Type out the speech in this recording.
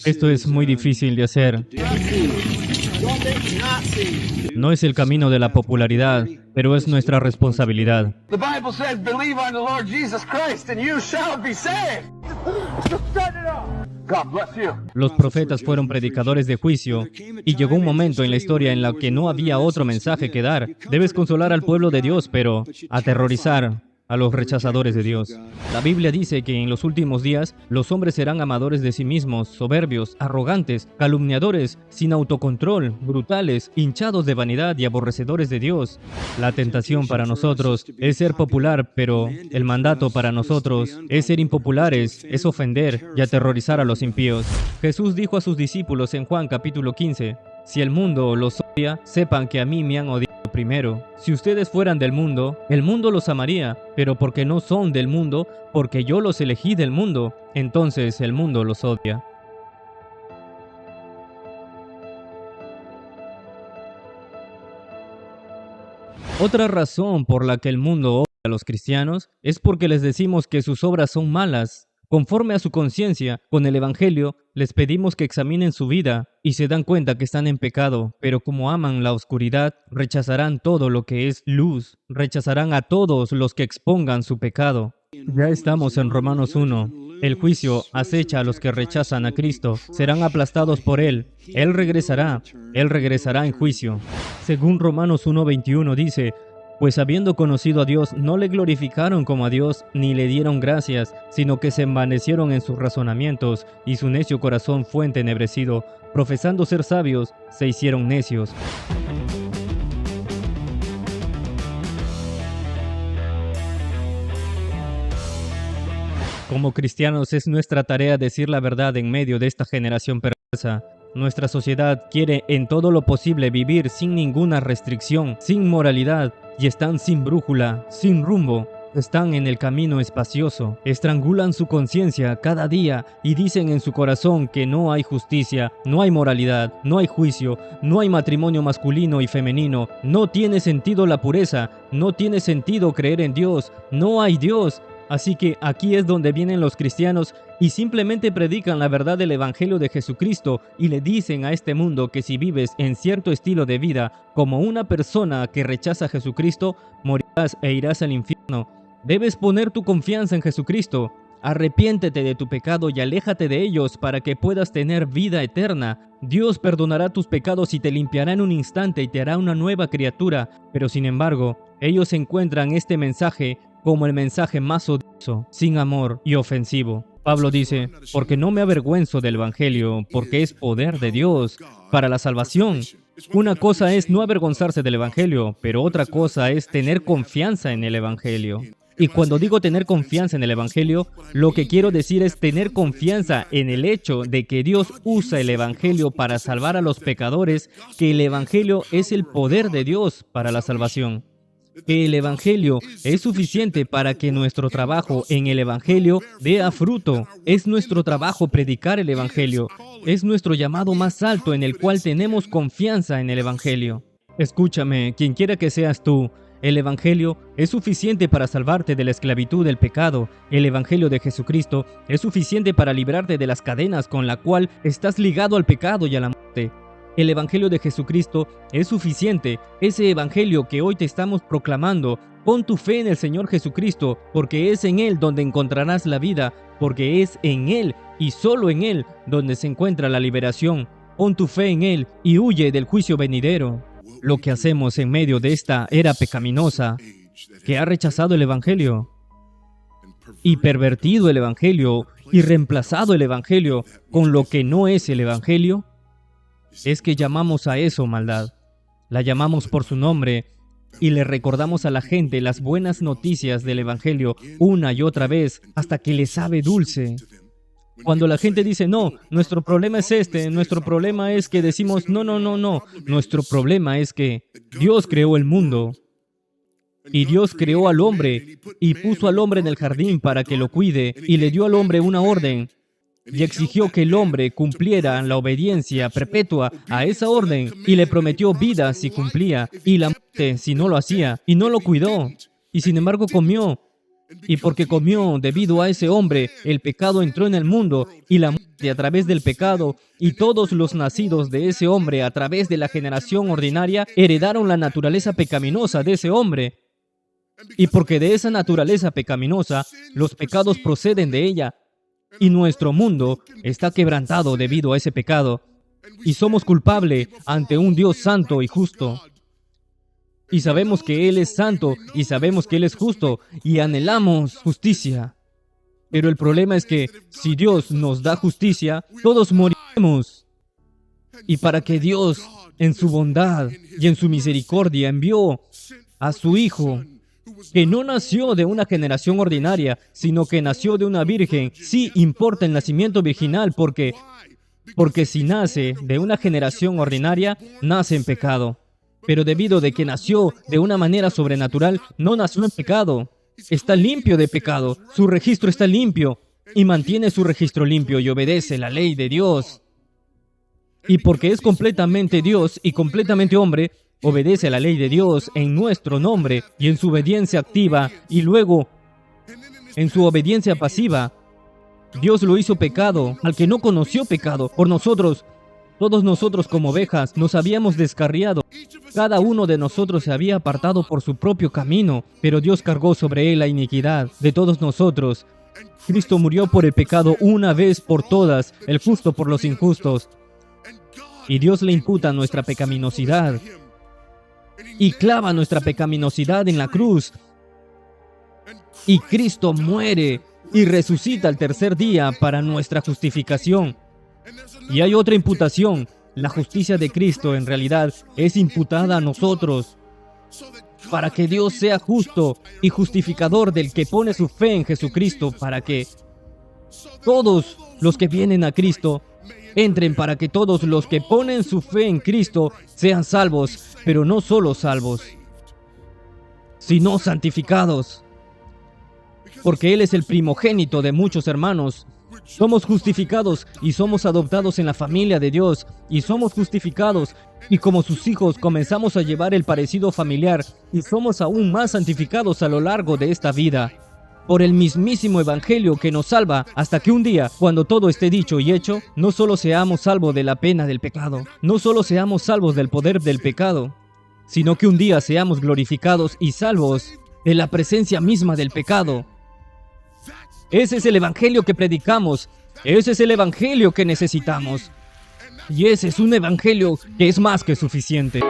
Esto es muy difícil de hacer. No es el camino de la popularidad, pero es nuestra responsabilidad. The Bible says, believe on the Lord Jesus Christ and you shall be saved. God bless you. Los profetas fueron predicadores de juicio, y llegó un momento en la historia en la que no había otro mensaje que dar. Debes consolar al pueblo de Dios, pero aterrorizar a los rechazadores de Dios. La Biblia dice que en los últimos días los hombres serán amadores de sí mismos, soberbios, arrogantes, calumniadores, sin autocontrol, brutales, hinchados de vanidad y aborrecedores de Dios. La tentación para nosotros es ser popular, pero el mandato para nosotros es ser impopulares, es ofender y aterrorizar a los impíos. Jesús dijo a sus discípulos en Juan capítulo 15, si el mundo los odia, sepan que a mí me han odiado primero. Si ustedes fueran del mundo, el mundo los amaría, pero porque no son del mundo, porque yo los elegí del mundo, entonces el mundo los odia. Otra razón por la que el mundo odia a los cristianos es porque les decimos que sus obras son malas. Conforme a su conciencia, con el Evangelio, les pedimos que examinen su vida y se dan cuenta que están en pecado, pero como aman la oscuridad, rechazarán todo lo que es luz, rechazarán a todos los que expongan su pecado. Ya estamos en Romanos 1. El juicio acecha a los que rechazan a Cristo, serán aplastados por Él regresará en juicio. Según Romanos 1:21 dice, pues habiendo conocido a Dios, no le glorificaron como a Dios, ni le dieron gracias, sino que se envanecieron en sus razonamientos, y su necio corazón fue entenebrecido. Profesando ser sabios, se hicieron necios. Como cristianos es nuestra tarea decir la verdad en medio de esta generación perversa. Nuestra sociedad quiere en todo lo posible vivir sin ninguna restricción, sin moralidad, y están sin brújula, sin rumbo. Están en el camino espacioso, estrangulan su conciencia cada día y dicen en su corazón que no hay justicia, no hay moralidad, no hay juicio, no hay matrimonio masculino y femenino, no tiene sentido la pureza, no tiene sentido creer en Dios, no hay Dios. Así que aquí es donde vienen los cristianos y simplemente predican la verdad del Evangelio de Jesucristo y le dicen a este mundo que si vives en cierto estilo de vida como una persona que rechaza a Jesucristo, morirás e irás al infierno. Debes poner tu confianza en Jesucristo. Arrepiéntete de tu pecado y aléjate de ellos para que puedas tener vida eterna. Dios perdonará tus pecados y te limpiará en un instante y te hará una nueva criatura. Pero sin embargo, ellos encuentran este mensaje como el mensaje más odioso, sin amor y ofensivo. Pablo dice, porque no me avergüenzo del Evangelio, porque es poder de Dios para la salvación. Una cosa es no avergonzarse del Evangelio, pero otra cosa es tener confianza en el Evangelio. Y cuando digo tener confianza en el Evangelio, lo que quiero decir es tener confianza en el hecho de que Dios usa el Evangelio para salvar a los pecadores, que el Evangelio es el poder de Dios para la salvación. Que el Evangelio es suficiente para que nuestro trabajo en el Evangelio dé fruto. Es nuestro trabajo predicar el Evangelio. Es nuestro llamado más alto en el cual tenemos confianza en el Evangelio. Escúchame, quien quiera que seas tú, el Evangelio es suficiente para salvarte de la esclavitud del pecado. El Evangelio de Jesucristo es suficiente para librarte de las cadenas con la cual estás ligado al pecado y a la muerte. El Evangelio de Jesucristo es suficiente, ese Evangelio que hoy te estamos proclamando. Pon tu fe en el Señor Jesucristo, porque es en Él donde encontrarás la vida, porque es en Él y solo en Él donde se encuentra la liberación. Pon tu fe en Él y huye del juicio venidero. Lo que hacemos en medio de esta era pecaminosa, que ha rechazado el Evangelio y pervertido el Evangelio y reemplazado el Evangelio con lo que no es el Evangelio, es que llamamos a eso maldad. La llamamos por su nombre y le recordamos a la gente las buenas noticias del Evangelio una y otra vez hasta que le sabe dulce. Cuando la gente dice, no, nuestro problema es nuestro problema es que decimos, no, nuestro problema es que Dios creó el mundo y Dios creó al hombre y puso al hombre en el jardín para que lo cuide y le dio al hombre una orden. Y exigió que el hombre cumpliera la obediencia perpetua a esa orden y le prometió vida si cumplía y la muerte si no lo hacía y no lo cuidó y sin embargo comió Y porque comió debido a ese hombre, el pecado entró en el mundo y la muerte a través del pecado, y todos los nacidos de ese hombre a través de la generación ordinaria heredaron la naturaleza pecaminosa de ese hombre. Y porque de esa naturaleza pecaminosa, los pecados proceden de ella, y nuestro mundo está quebrantado debido a ese pecado, y somos culpables ante un Dios santo y justo. Y sabemos que Él es santo, y sabemos que Él es justo, y anhelamos justicia. Pero el problema es que si Dios nos da justicia, todos moriremos. Y para que Dios, en su bondad y en su misericordia, envió a su Hijo, que no nació de una generación ordinaria, sino que nació de una virgen. Sí importa el nacimiento virginal, porque si nace de una generación ordinaria, nace en pecado. Pero debido de que nació de una manera sobrenatural, no nació en pecado. Está limpio de pecado. Su registro está limpio y mantiene su registro limpio y obedece la ley de Dios. Y porque es completamente Dios y completamente hombre, obedece a la ley de Dios en nuestro nombre y en su obediencia activa y luego en su obediencia pasiva. Dios lo hizo pecado al que no conoció pecado por nosotros. Todos nosotros como ovejas nos habíamos descarriado. Cada uno de nosotros se había apartado por su propio camino, pero Dios cargó sobre él la iniquidad de todos nosotros. Cristo murió por el pecado una vez por todas, el justo por los injustos. Y Dios le imputa nuestra pecaminosidad y clava nuestra pecaminosidad en la cruz. Y Cristo muere y resucita al tercer día para nuestra justificación. Y hay otra imputación. La justicia de Cristo en realidad es imputada a nosotros para que Dios sea justo y justificador del que pone su fe en Jesucristo, para que todos los que vienen a Cristo entren, para que todos los que ponen su fe en Cristo sean salvos, pero no solo salvos, sino santificados. Porque Él es el primogénito de muchos hermanos. Somos justificados y somos adoptados en la familia de Dios, y somos justificados y como sus hijos comenzamos a llevar el parecido familiar y somos aún más santificados a lo largo de esta vida por el mismísimo Evangelio que nos salva, hasta que un día, cuando todo esté dicho y hecho, no solo seamos salvos de la pena del pecado, no solo seamos salvos del poder del pecado, sino que un día seamos glorificados y salvos de la presencia misma del pecado. Ese es el Evangelio que predicamos. Ese es el Evangelio que necesitamos. Y ese es un Evangelio que es más que suficiente.